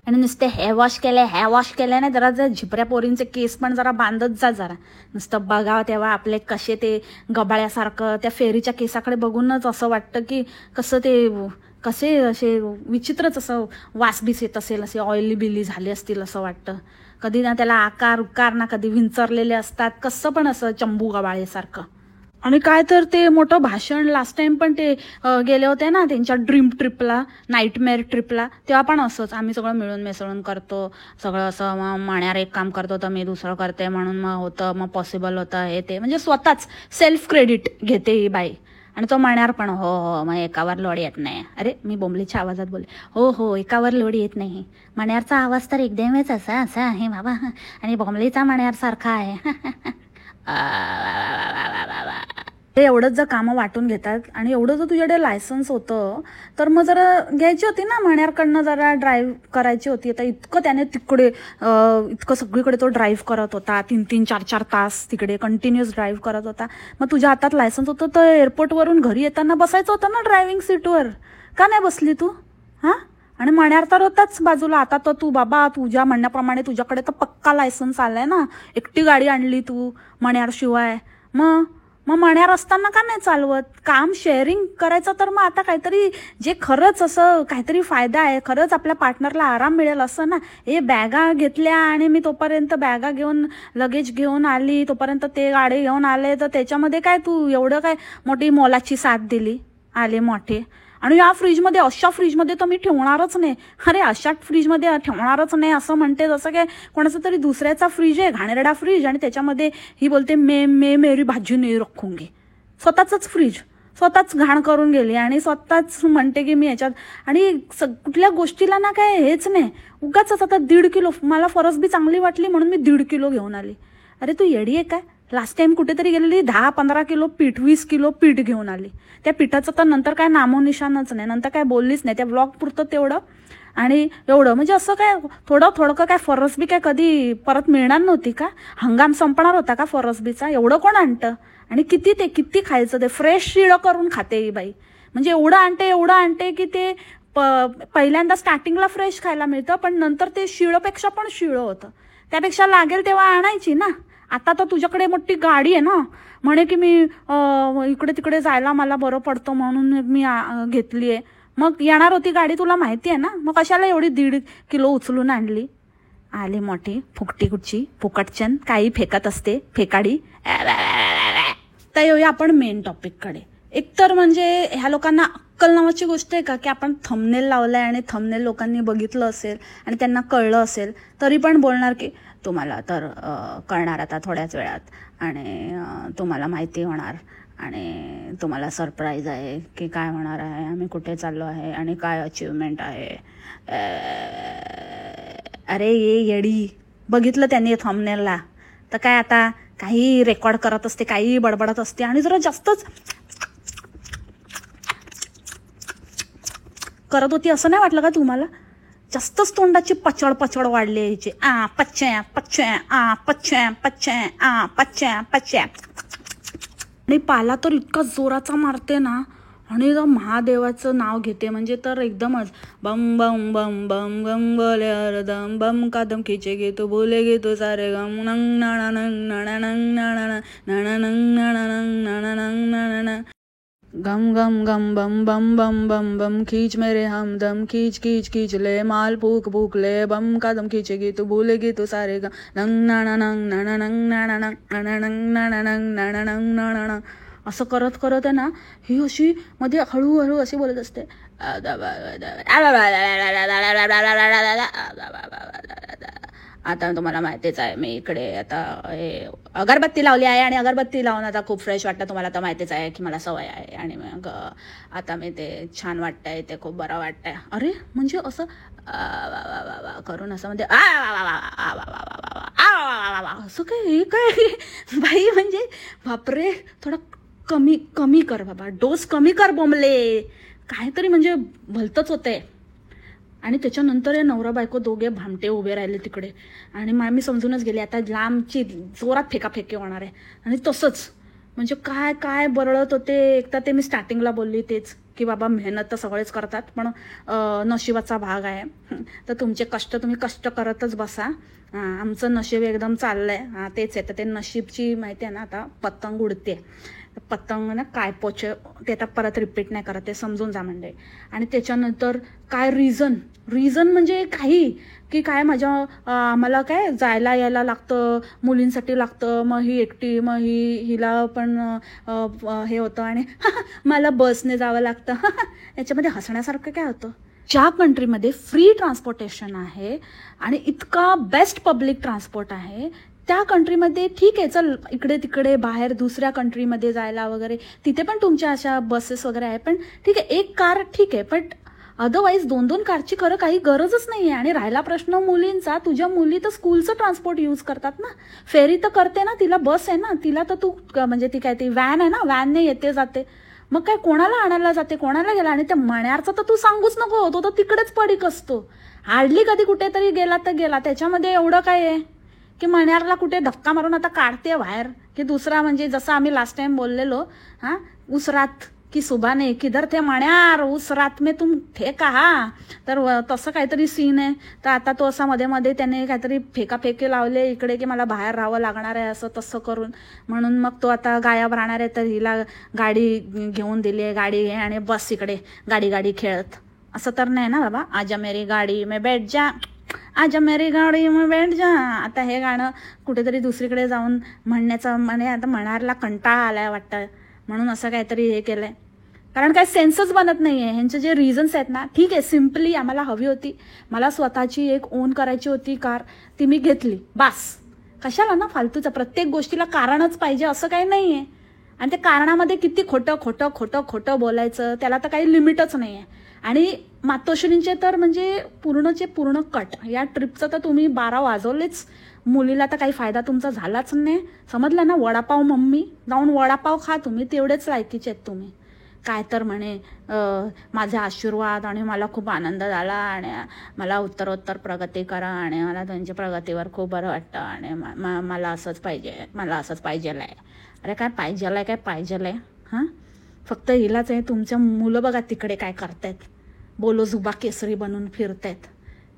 आणि नुसते हेअर वॉश केले ना, जरा झिपऱ्या पोरींचे केस पण जरा बांधत जा जरा. नुसतं बघावं तेव्हा आपले कसे ते गबाळ्यासारखं त्या फेरीच्या केसाकडे बघूनच असं वाटतं की कसे असे विचित्रच असं वासबीस येत असेल, असे ऑइली बिली झाले असतील असं वाटतं. कधी ना त्याला आकार उकार ना, कधी विंचरलेले असतात, कसं पण असं चंबू गबाळेसारखं. आणि काय तर ते मोठं भाषण लास्ट टाइम पण ते गेले होते ना त्यांच्या ड्रीम ट्रिपला, नाईटमेअर ट्रिपला, तेव्हा पण असंच आम्ही सगळं मिळून मिसळून करतो सगळं असं. मग माण्यार एक काम करतो तर मी दुसरं करते म्हणून मग होतं, मग पॉसिबल होतं हे ते, म्हणजे स्वतःच सेल्फ क्रेडिट घेते ही बाई. आणि तो माण्यार पण हो हो मग एकावर लोड येत नाही. अरे मी बोंबलीच्या आवाजात बोलले, हो हो एकावर लोड येत नाही. माण्यारचा आवाज तर एकदमच असा असा आहे बाबा, आणि बोंबलीचा माण्यार सारखा आहे. ते एवढंच जर कामं वाटून घेतात आणि एवढं जर तुझ्याकडे लायसन्स होतं तर मग जरा घ्यायची होती ना, माण्यारकडनं जरा ड्राईव्ह करायची होती. आता इतकं त्याने तिकडे इतकं सगळीकडे तो ड्राईव्ह करत होता, 3-3, 4-4 तास तिकडे कंटिन्युअस ड्राईव्ह करत होता. मग तुझ्या हातात लायसन्स होतं तर एअरपोर्टवरून घरी येताना बसायचं होतं ना ड्रायव्हिंग सीटवर, का नाही बसली तू? हां, आणि माण्यार तर होताच बाजूला. आता तर तू बाबा तुझ्या म्हणण्याप्रमाणे तुझ्याकडे तर पक्का लायसन्स आलाय ना, एकटी गाडी आणली तू मण्यारशिवाय. मग मण्यार असताना का नाही चालवत? काम शेअरिंग करायचं तर मग आता काहीतरी जे खरंच असं काहीतरी फायदा आहे, खरंच आपल्या पार्टनरला आराम मिळेल असं ना. हे बॅगा घेतल्या आणि मी तोपर्यंत बॅगा घेऊन लगेज घेऊन आली, तोपर्यंत ते गाडी घेऊन आले, तर त्याच्यामध्ये काय तू एवढं काय मोठी मोलाची साथ दिली? आले मोठे. आणि या फ्रीजमध्ये, अशा फ्रीजमध्ये तर मी ठेवणारच नाही. अरे अशा फ्रीजमध्ये ठेवणारच नाही असं म्हणते जसं काय कोणाचा तरी दुसऱ्याचा फ्रीज आहे, घाणेरडा फ्रीज, आणि त्याच्यामध्ये ही बोलते मेरी भाजी नाही रखूंगी. स्वतःच फ्रीज स्वतःच घाण करून गेली आणि स्वतःच म्हणते की मी याच्यात. आणि कुठल्या गोष्टीला ना काय हेच नाही, उगाच आता 1.5 किलो मला फरसबी चांगली वाटली म्हणून मी 1.5 किलो घेऊन आली. अरे तू येडी आहे काय? लास्ट टाइम कुठेतरी गेलेली 10-15 किलो पीठ, 20 किलो पीठ घेऊन आली. त्या पिठाचं तर नंतर काय नामोनिशाणच नाही, नंतर काय बोललीच नाही. त्या ब्लॉग पुरतं तेवढं आणि एवढं, म्हणजे असं काय थोडं काय फरसबी काय कधी परत मिळणार नव्हती का? हंगाम संपणार होता का फरसबीचा? एवढं कोण आणतं? आणि किती खायचं? ते फ्रेश शिळं करून खाते ही बाई. म्हणजे एवढं आणते की ते पहिल्यांदा स्टार्टिंगला फ्रेश खायला मिळतं, पण नंतर ते शिळपेक्षा पण शिळं होतं. त्यापेक्षा लागेल तेव्हा आणायची ना. आता तर तुझ्याकडे मोठी गाडी आहे ना, म्हणे की मी इकडे तिकडे जायला मला बरं पडतं म्हणून मी घेतली आहे. मग येणार होती गाडी तुला माहिती आहे ना, मग कशाला एवढी 1.5 किलो उचलून आणली? आली मोठी फुकटी कुठची फुकटचन, काही फेकत असते फेकाडी. तर येऊया आपण मेन टॉपिककडे. एकतर म्हणजे ह्या लोकांना अक्कल नावाची गोष्ट आहे का, की आपण थंबनेल लावलाय आणि थंबनेल लोकांनी बघितलं असेल आणि त्यांना कळलं असेल तरी पण बोलणार की तुम्हाला तर कळणार आता थोड्याच वेळात, आणि तुम्हाला माहिती होणार, आणि तुम्हाला सरप्राईज आहे की काय होणार आहे, आम्ही कुठे चाललो आहे आणि काय अचिव्हमेंट आहे. अरे ये येडी, बघितलं त्यांनी थंबनेलला तर काय आता काही रेकॉर्ड करत असते, काही बडबडत असते, आणि जरा जास्तच करत होती. असं नाही वाटलं का तुम्हाला? जास्तच तोंडाची पचड वाढली यायची. पच्च्या. आणि पाला तर इतका जोराचा मारते ना, आणि महादेवाचं नाव घेते म्हणजे तर एकदमच बम बम बम बम गम बोले दम बम कादम खिचे घेतो बोले घेतो सारे गम नंग नाणा नंग नाणा नंग नाणा नाणा नंग नाणा नंग नाणा नंग नाणा. गम गम गम बम बम बम बम बम खींच मेरे हमदम खींच खींच खींच ले माल फूक फूक ले बम कदम खींचेगी तू भूलेगी तू सारे ग नंग नाना नंग नाना नंग नाना नंग नाना नंग नाना नंग नाना नंग नाना नंग असं करत करत आहे ना ही अशी मध्ये हळूहळू अशी बोलत असते. आता तुम्हाला माहितीच आहे मी इकडे आता हे अगरबत्ती लावली आहे आणि अगरबत्ती लावून आता खूप फ्रेश वाटतं. तुम्हाला तर माहितीच आहे की मला सवय आहे आणि मग आता मी ते छान वाटतंय ते खूप बरं वाटतंय. अरे म्हणजे असं करून असं म्हणजे असं काय हे काय बाई म्हणजे बापरे थोडं कमी कमी कर बाबा डोस कमी कर बोंबले काहीतरी म्हणजे भलतंच होतंय. आणि त्याच्यानंतर हे नवरा बायको दोघे भामटे उभे राहिले तिकडे आणि मी समजूनच गेले आता लांबची जोरात फेकाफेकी होणार आहे. आणि तसंच म्हणजे काय काय बरळत होते. एकदा ते मी स्टार्टिंगला बोलली तेच की बाबा मेहनत तर सगळेच करतात पण नशिबाचा भाग आहे. तर तुमचे कष्ट तुम्ही कष्ट करतच बसा. आमचं नशीब एकदम चाललंय तेच आहे. तर ते नशीबची माहिती आहे ना आता पतंग उडते. पतंग ना काय पोचे ते आता परत रिपीट नाही करत ते समजून जा म्हणजे. आणि त्याच्यानंतर काय रिझन म्हणजे काही की काय आम्हाला काय जायला यायला लागतं मुलींसाठी लागतं मग ही एकटी मग हिला पण हे होतं आणि मला बसने जावं लागतं. याच्यामध्ये हसण्यासारखं काय होतं. ज्या कंट्रीमध्ये फ्री ट्रान्सपोर्टेशन आहे आणि इतका बेस्ट पब्लिक ट्रान्सपोर्ट आहे त्या कंट्रीमध्ये ठीक आहे चल इकडे तिकडे बाहेर दुसऱ्या कंट्रीमध्ये जायला वगैरे तिथे पण तुमच्या अशा बसेस वगैरे आहे पण ठीक आहे एक कार ठीक आहे पण अदरवाईज 2-2 कारची खरं काही गरजच नाही आहे. आणि राहिला प्रश्न मुलींचा तुझ्या मुली तर स्कूलचं ट्रान्सपोर्ट यूज करतात ना. फेरी तर करते ना तिला बस आहे ना तिला तर तू म्हणजे ती काय ती व्हॅन आहे ना व्हॅनने येते जाते. मग काय कोणाला आणायला जाते कोणाला गेला. आणि त्या मण्यारचा तर तू सांगूच नको तो तर तिकडेच पडीक असतो. हार्डली कधी कुठेतरी गेला तर गेला. त्याच्यामध्ये एवढं काय आहे की मण्यारला कुठे धक्का मारून आता काढते बाहेर की दुसरा म्हणजे जसं आम्ही लास्ट टाइम बोललेलो उस रात की सुबह ने किधर थे मण्यार उस रात में तुम थे कहा. तर तसं काहीतरी सीन आहे. तर आता तो असा मध्ये मध्ये त्याने काहीतरी फेकाफेके लावले इकडे की मला बाहेर राहावं लागणार आहे असं तसं करून म्हणून मग तो आता गायब राहणार आहे. तर हिला गाडी घेऊन दिली आहे गाडी घे आणि बस इकडे गाडी खेळत असं तर नाही ना बाबा. आजा मेरी गाडी में बैठ जा आजा मेरी गाडी में बैठ जा. आता हे गाणं कुठेतरी दुसरीकडे जाऊन म्हणण्याचं म्हणजे आता मनाला कंटाळा आलाय वाटतं म्हणून असं काहीतरी हे केलंय. कारण काय सेन्सच बनत नाही आहे. ह्यांचे जे रिझन्स आहेत ना ठीक आहे सिम्पली आम्हाला हवी होती मला स्वतःची एक ओन करायची होती कार ती मी घेतली बास. कशाला ना फालतूचं प्रत्येक गोष्टीला कारणच पाहिजे असं काही नाही आहे. आणि त्या कारणामध्ये किती खोटं बोलायचं त्याला तर काही लिमिटच नाही आहे. आणि मातोश्रींचे तर म्हणजे पूर्ण कट या ट्रिपचं तर तुम्ही 12 वाजवलेच. मुलीला तर काही फायदा तुमचा झालाच नाही समजलं ना. वडापाव मम्मी जाऊन वडापाव खा तुम्ही तेवढेच लायकीचे आहेत तुम्ही. काय तर म्हणे माझे आशीर्वाद आणि मला खूप आनंद झाला आणि मला उत्तरोत्तर प्रगती करा आणि मला त्यांच्या प्रगतीवर खूप बरं वाटतं आणि मला असंच पाहिजेल आहे. अरे काय पाहिजेल आहे फक्त हिलाच आहे. तुमच्या मुलं बघा तिकडे काय करतायत बोलो जुबा केसरी बनून फिरतायत.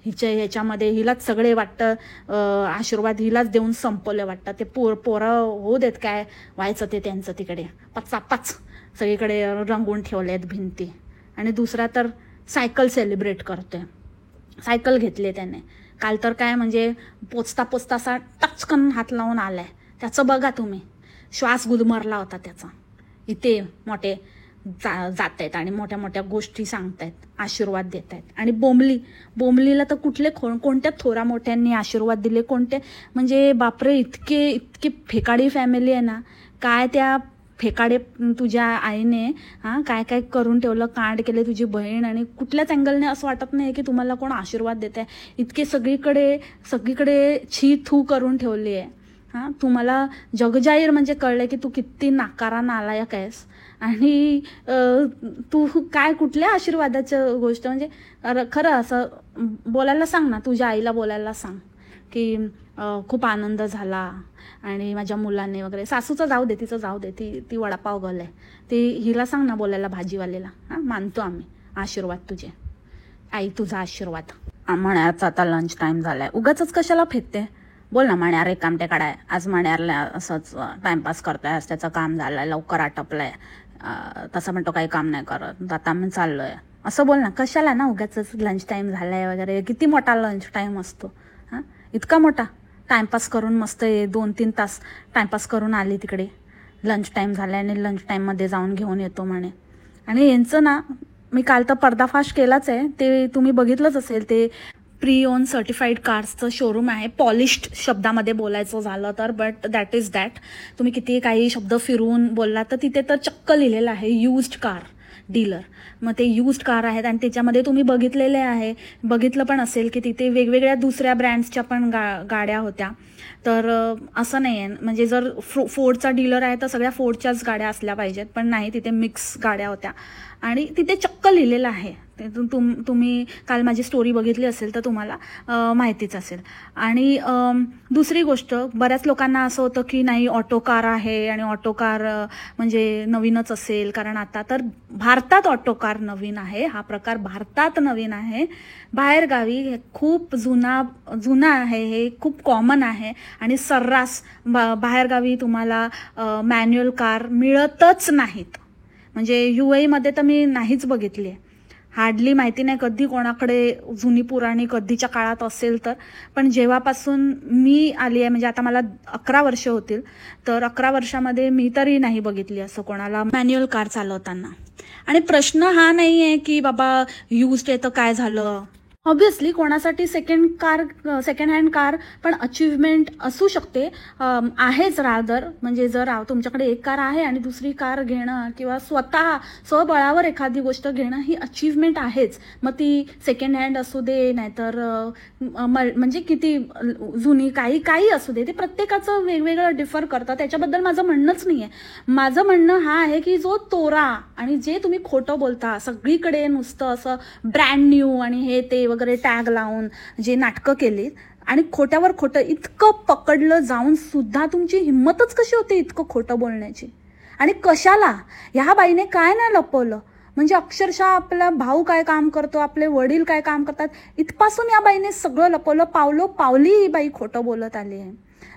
ह्याच्यामध्ये हिलाच सगळे वाटतं आशीर्वाद हिलाच देऊन संपवले वाटतं. ते पोरं होऊ देत काय व्हायचं ते त्यांचं तिकडे पाच सगळीकडे रंगून ठेवले आहेत भिंती. आणि दुसरा तर सायकल सेलिब्रेट करतोय. सायकल घेतली त्याने काल तर काय म्हणजे पोचता असा टचकन हात लावून आलाय. त्याचं बघा तुम्ही श्वास गुदमरला होता त्याचा. इथे मोठे जात आहेत आणि मोठ्या गोष्टी सांगतायत आशीर्वाद देत आहेत. आणि बोंबलीला तर कोणत्या थोरा मोठ्यांनी आशीर्वाद दिले कोणते म्हणजे बापरे इतके फेकाडी फॅमिली आहे ना. काय त्या फेकाडे तुझ्या आईने काय करून ठेवलं कांड केले तुझी बहीण. आणि कुठल्याच अँगलने असं वाटत नाही की तुम्हाला कोण आशीर्वाद देत आहे. इतके सगळीकडे छी थू करून ठेवली आहे. तुम्हाला जगजाहीर म्हणजे कळलंय की तू किती नाकारा नालायक आहेस. आणि तू काय कुठल्या आशीर्वादाचं गोष्ट म्हणजे खरं असं बोलायला सांग ना. तुझ्या आईला बोलायला सांग की खूप आनंद झाला आणि माझ्या मुलांनी वगैरे. सासूचं जाऊ दे तिचं जाऊ दे ती वडापाव गल आहे. ती हिला सांग ना बोलायला भाजीवालेला. मानतो आम्ही आशीर्वाद तुझे आई तुझा आशीर्वाद. म्हणायचं आता लंच टाईम झालाय उगाच कशाला फेकते. बोल ना मण्यार एक कामटे काढाय आज मण्यारला असंच टाइमपास करतोय. आज त्याचं काम झालंय लवकर आटपलंय तसा म्हणतो काही काम नाही करत, आता आम्ही चाललोय, असं बोल ना. कशाला ना, उगाच लंच टाईम झालाय वगैरे. किती मोठा लंच टाईम असतो हां, इतका मोठा. टाइमपास करून मस्त 2-3 तास टाइमपास करून आली तिकडे, लंच टाईम झालाय आणि लंच टाईममध्ये जाऊन घेऊन येतो म्हणे. आणि यांचं ना, मी काल तर पर्दाफाश केलाच आहे, ते तुम्ही बघितलंच असेल. ते प्री ओन सर्टिफाईड कार्सचं शोरूम आहे, पॉलिश्ड शब्दामध्ये बोलायचं झालं तर, बट दॅट इज दॅट. तुम्ही किती काही शब्द फिरवून बोलला तर तिथे तर चक्क लिहिलेलं आहे युज्ड कार डीलर. मग ते युज्ड कार आहेत आणि त्याच्यामध्ये तुम्ही बघितलं पण असेल की तिथे वेगवेगळ्या दुसऱ्या ब्रँड्सच्या पण गाड्या होत्या. तर असं नाही आहे, म्हणजे जर फोर्डचा डीलर आहे तर सगळ्या फोर्डच्याच गाड्या असल्या पाहिजेत, पण नाही, तिथे मिक्स गाड्या होत्या. आणि तिथे चक्क लिहिलेलं आहे. तुम्ही काल माझी स्टोरी बघितली असेल तर तुम्हाला माहितीच असेल. आणि दुसरी गोष्ट, बऱ्याच लोकांना असं होतं की नाही, ऑटो कार आहे आणि ऑटो कार म्हणजे नवीनच असेल, कारण आता तर भारतात ऑटो कार नवीन आहे. हा प्रकार भारतात नवीन आहे. बाहेरगावी हे खूप जुना आहे, हे खूप कॉमन आहे. आणि सर्रास बाहेरगावी तुम्हाला मॅन्युअल कार मिळतच नाहीत. म्हणजे UAE तर मी नाहीच बघितली आहे. हार्डली, माहिती नाही कधी कोणाकडे जुनी पुराणी कधीच्या काळात असेल तर. पण जेव्हापासून मी आली आहे, म्हणजे आता मला 11 वर्ष होतील, तर 11 वर्षामध्ये मी तरी नाही बघितली असं कोणाला मॅन्युअल कार चालवताना. आणि प्रश्न हा नाही आहे की बाबा युज्ड आहे तर काय झालं. ऑब्व्हियसली कोणासाठी सेकंड हँड कार पण अचीवमेंट असू शकते, आहेच रादर. म्हणजे जर तुमच्याकडे एक कार आहे आणि दुसरी कार घेणं किंवा स्वबळावर एखादी गोष्ट घेणं ही अचीवमेंट आहेच. मग ती सेकंड हँड असू दे, नाहीतर म्हणजे किती जुनी काही असू दे, ते प्रत्येकाचं वेगवेगळं डिफर करतं. त्याच्याबद्दल माझं म्हणणंच नाही आहे. माझं म्हणणं हा आहे की जो तोरा आणि जे तुम्ही खोटं बोलता, सगळीकडे नुसतं असं ब्रँड न्यू आणि हे ते वगैरे टॅग लावून जे नाटकं केली आणि खोट्यावर खोटं इतकं पकडलं जाऊन सुद्धा तुमची हिंमतच कशी होते इतकं खोटं बोलण्याची. आणि कशाला, ह्या बाईने काय नाही लपवलं. म्हणजे अक्षरशः आपला भाऊ काय काम करतो, आपले वडील काय काम करतात, इथपासून या बाईने सगळं लपवलं. पावली ही बाई खोटं बोलत आली आहे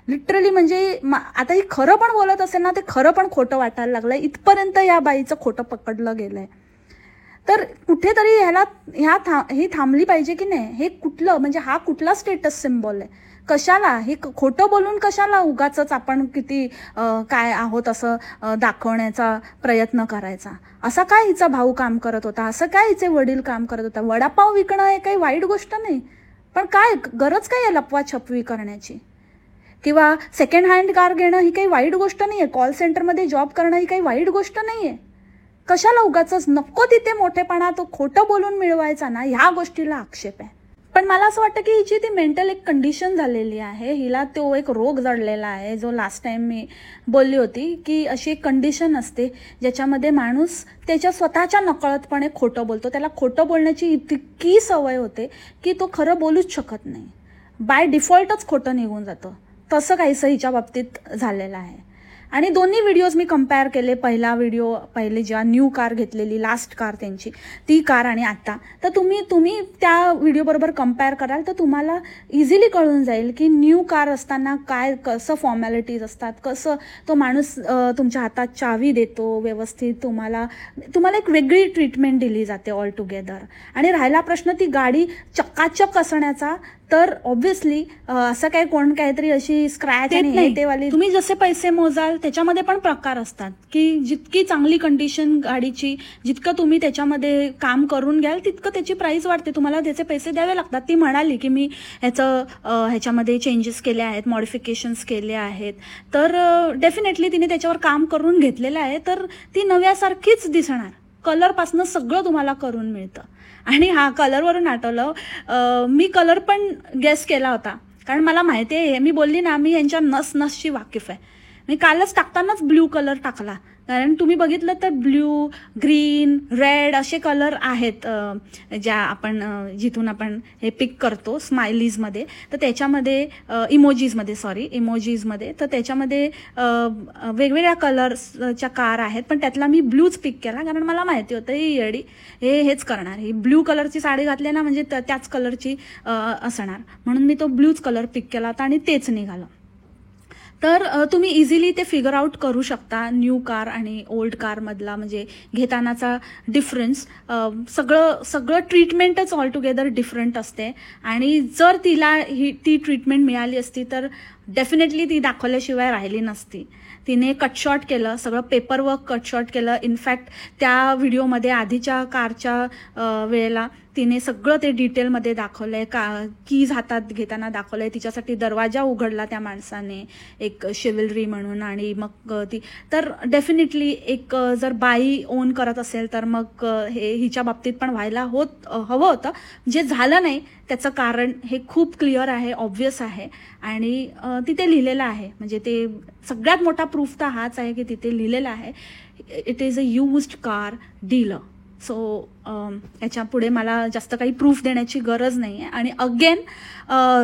लिटरली. म्हणजे आता ही खरं पण बोलत असेल ना, ते खरं पण खोटं वाटायला लागलंय. इथपर्यंत या बाईचं खोटं पकडलं गेलंय. तर कुठेतरी ही थांबली पाहिजे की नाही. हे कुठलं, म्हणजे हा कुठला स्टेटस सिम्बॉल आहे. कशाला हे खोटं बोलून, कशाला उगाच आपण किती काय आहोत असं दाखवण्याचा प्रयत्न करायचा. असा काय हिचा भाऊ काम करत होता, असं काय हिचे वडील काम करत होता. वडापाव विकणं हे काही वाईट गोष्ट नाही, पण काय गरज काय आहे लपवा छपवी करण्याची. किंवा सेकंड हँड कार घेणं ही काही वाईट गोष्ट नाही आहे. कॉल सेंटरमध्ये जॉब करणं ही काही वाईट गोष्ट नाही आहे. कशाला उगाच नको तिथे मोठेपणा तो खोटं बोलून मिळवायचा ना, ह्या गोष्टीला आक्षेप आहे. पण मला असं वाटतं की हिची ती मेंटल एक कंडिशन झालेली आहे. हिला तो एक रोग जडलेला आहे, जो लास्ट टाइम मी बोलली होती की अशी एक कंडिशन असते ज्याच्यामध्ये माणूस त्याच्या स्वतःच्या नकळतपणे खोटं बोलतो. त्याला खोटं बोलण्याची इतकी सवय होते की तो खरं बोलूच शकत नाही. बाय डिफॉल्टच खोटं निघून जातं. तसं काहीसं हिच्या बाबतीत झालेलं आहे. आणि दोन्ही व्हिडिओज मी कंपेअर केले. पहिली जेव्हा न्यू कार घेतलेली, लास्ट कार त्यांची, ती कार आणि आता, तर तुम्ही त्या व्हिडिओ बरोबर कंपेअर कराल तर तुम्हाला इझिली कळून जाईल की न्यू कार असताना कसं फॉर्मॅलिटीज असतात, कसं तो माणूस तुमच्या हातात चावी देतो व्यवस्थित, तुम्हाला एक वेगळी ट्रीटमेंट दिली जाते ऑल टुगेदर. आणि राहिला प्रश्न ती गाडी चकाचक असण्याचा, तर ऑब्व्हियसली असं काय काहीतरी अशी स्क्रॅच आणि ते वाली, तुम्ही जसे पैसे मोजाल त्याच्यामध्ये पण प्रकार असतात की जितकी चांगली कंडिशन गाडीची, जितकं तुम्ही त्याच्यामध्ये काम करून घ्याल तितकं त्याची प्राइस वाढते, तुम्हाला त्याचे पैसे द्यावे लागतात. ती म्हणाली की मी ह्याच्यामध्ये चेंजेस केले आहेत, मॉडिफिकेशन्स केले आहेत, तर डेफिनेटली तिने त्याच्यावर काम करून घेतलेलं आहे, तर ती नव्यासारखीच दिसणार. कलरपासनं सगळं तुम्हाला करून मिळतं. आणि हा कलरवरून आठवलं, मी कलर पण गेस केला होता, कारण मला माहिती आहे, मी बोलली ना मी यांच्या नसची वाकिफ आहे. मी कालच टाकतानाच ब्ल्यू कलर टाकला, कारण तुम्ही बघितलं तर ब्ल्यू, ग्रीन, रेड असे कलर आहेत जिथून आपण हे पिक करतो स्माइलीजमध्ये, तर त्याच्यामध्ये इमोजीजमध्ये तर त्याच्यामध्ये वेगवेगळ्या कलर्सच्या कार आहेत, पण त्यातला मी ब्ल्यूच पिक केला, कारण मला माहिती होतं ही येडी हेच करणार, ही ब्ल्यू कलरची साडी घातली ना म्हणजे त्याच कलरची असणार, म्हणून मी तो ब्ल्यूच कलर पिक केला होता आणि तेच निघालं. तर तुम्ही इझिली ते फिगर आउट करू शकता न्यू कार आणि ओल्ड कारमधला म्हणजे घेतानाचा डिफरन्स. सगळं ट्रीटमेंटच ऑल टुगेदर डिफरंट असते. आणि जर तिला ती ट्रीटमेंट मिळाली असती तर डेफिनेटली ती दाखवल्याशिवाय राहिली नसती. तिने कटशॉट केलं, सगळं पेपरवर्क कटशॉट केलं. इनफॅक्ट त्या व्हिडिओमध्ये आधीच्या कारच्या वेळेला तिने सगळं ते डिटेलमध्ये दाखवलंय. कीज हातात घेताना दाखवलंय, तिच्यासाठी दरवाजा उघडला त्या माणसाने एक शिवलरी म्हणून. आणि मग ती तर डेफिनेटली एक जर बाई ओन करत असेल तर मग हे हिच्या बाबतीत पण व्हायला हवं होतं. जे झालं नाही त्याचं कारण हे खूप क्लिअर आहे, ऑब्व्हियस आहे. आणि तिथे लिहिलेलं आहे, म्हणजे ते सगळ्यात मोठा प्रूफ तर हाच आहे की तिथे लिहिलेलं आहे it is a used car dealer. So याच्या पुढे मला जास्त काही प्रूफ देण्याची गरज नाही आहे. आणि अगेन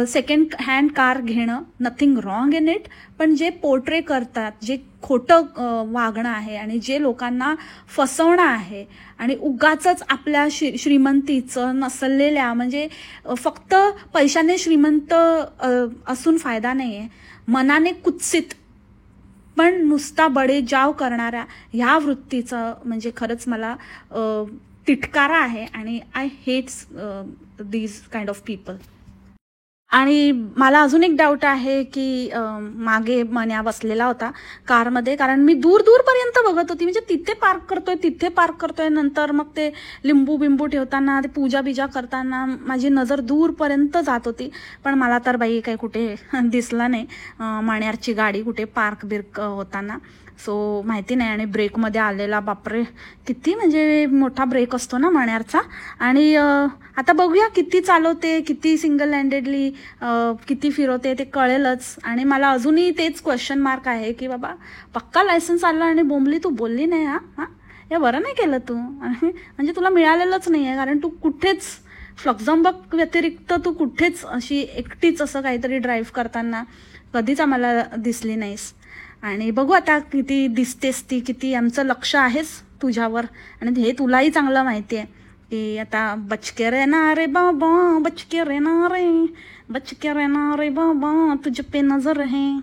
सेकंड हँड कार घेणं नथिंग रॉंग इन इट, पण जे पोर्ट्रे करतात, जे खोटं वागणं आहे आणि जे लोकांना फसवणं आहे आणि उगाचच आपल्या श्रीमंतीचं नसलेल्या म्हणजे फक्त पैशाने श्रीमंत असून फायदा नाही आहे, मनाने कुत्सित पण नुसता बडेजाव करणाऱ्या ह्या वृत्तीचं म्हणजे खरंच मला तिटकारा आहे. आणि I hates these kind of people. आणि मला अजून एक डाऊट आहे की मागे मन्या बसलेला होता कारमध्ये, कारण मी दूरपर्यंत बघत होती, म्हणजे तिथे पार्क करतोय नंतर मग ते लिंबू बिंबू ठेवताना, ते पूजा बिजा करताना माझी नजर दूरपर्यंत जात होती. पण मला तर बाई काही कुठे दिसला नाही मण्याची गाडी कुठे पार्क बिर्क होताना. सो माहिती नाही. आणि ब्रेकमध्ये आलेला बापरे, किती म्हणजे मोठा ब्रेक असतो ना मण्याचा. आणि आता बघूया किती चालवते, किती सिंगल हँडेडली किती फिरवते ते कळेलच. आणि मला अजूनही तेच क्वेश्चन मार्क आहे की बाबा पक्का लायसन्स आला आणि बोंबली तू बोलली नाही. हे बरं नाही केलं तू, म्हणजे तुला मिळालेलंच नाही आहे, कारण तू कुठेच फ्लक्झमबर्ग व्यतिरिक्त तू कुठेच अशी एकटीच असं काहीतरी ड्राईव्ह करताना कधीच आम्हाला दिसली नाहीस. आणि बघू आता किती दिसतेस ती, किती आमचं लक्ष आहेस तुझ्यावर. आणि हे तुलाही चांगलं माहिती आहे की आता बचके रहना रे बाबा, बचके रहना रे बाबा, तुझे पे नजर आहे.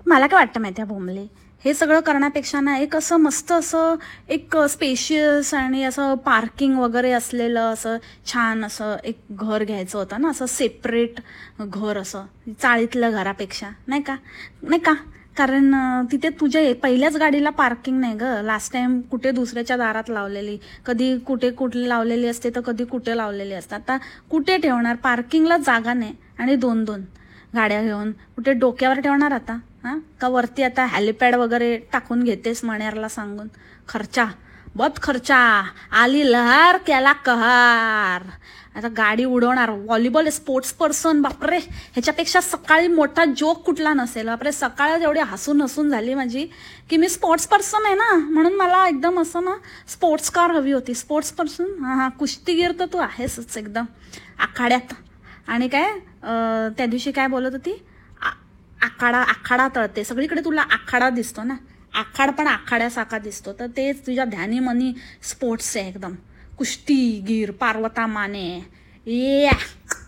मला काय वाटतं माहिती आहे बोंबले, हे सगळं करण्यापेक्षा ना एक असं मस्त असं एक स्पेशियस आणि असं पार्किंग वगैरे असलेलं असं छान असं एक घर घ्यायचं होतं ना, असं सेपरेट घर, असं चाळीतल्या घरापेक्षा, नाही का. कारण तिथे तुझ्या पहिल्याच गाडीला पार्किंग नाही ग. लास्ट टाइम कुठे दुसऱ्याच्या दारात लावलेली, कधी कुठे लावलेली असते तर कधी कुठे लावलेली असतात. आता कुठे ठेवणार, पार्किंगला जागा नाही. आणि 2-2 गाड्या घेऊन कुठे डोक्यावर ठेवणार आता का वरती आता हेलिपॅड वगैरे टाकून घेतेस मण्यारला सांगून. बहुत खर्चा, आली लहार केला कहार. आता गाडी उडवणार, व्हॉलीबॉल स्पोर्ट्स पर्सन, बापरे ह्याच्यापेक्षा सकाळी मोठा जोक कुठला नसेल. बापरे सकाळ एवढी हसून झाली माझी की मी स्पोर्ट्स पर्सन आहे ना, म्हणून मला एकदम असं ना स्पोर्ट्स कार हवी होती. स्पोर्ट्स पर्सन, कुस्तीगीर तर तू आहेसच एकदम आखाड्यात. आणि काय त्या दिवशी काय बोलत होती, आखाडा तळते, सगळीकडे तुला आखाडा दिसतो ना, आखाड पण आखाड्यासारखा दिसतो. तर तेच तुझ्या ध्यानी मनी स्पोर्ट्स आहे एकदम, कुस्तीगीर पार्वता माने.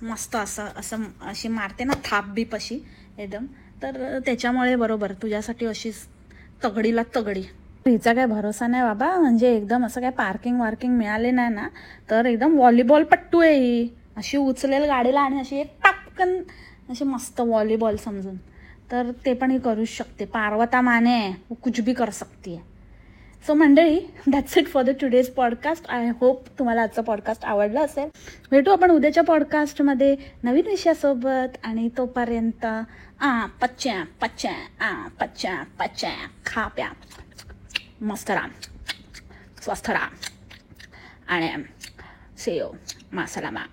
मस्त असं अशी मारते ना थाप बीप अशी एकदम. तर त्याच्यामुळे बरोबर तुझ्यासाठी अशीच तगडीला तगडी. हिचा काय भरोसा नाही बाबा, म्हणजे एकदम असं काय पार्किंग मिळाले नाही ना तर एकदम व्हॉलीबॉल पट्टू आहे ही. अशी उचलेल गाडीला आणि अशी एक टापकन अशी मस्त व्हॉलीबॉल समजून. तर ते पण ही करूच शकते. पार्वता माने वो कुछ भी कर सकती है. सो मंडळी, that's it for the today's podcast. I hope तुम्हाला आजचं पॉडकास्ट आवडलं असेल. भेटू आपण उद्याच्या पॉडकास्टमध्ये नवीन विषयासोबत. आणि तोपर्यंत पच्च्या खा प्या, मस्त राहा, स्वस्थ राहा आणि सेव मासलामा.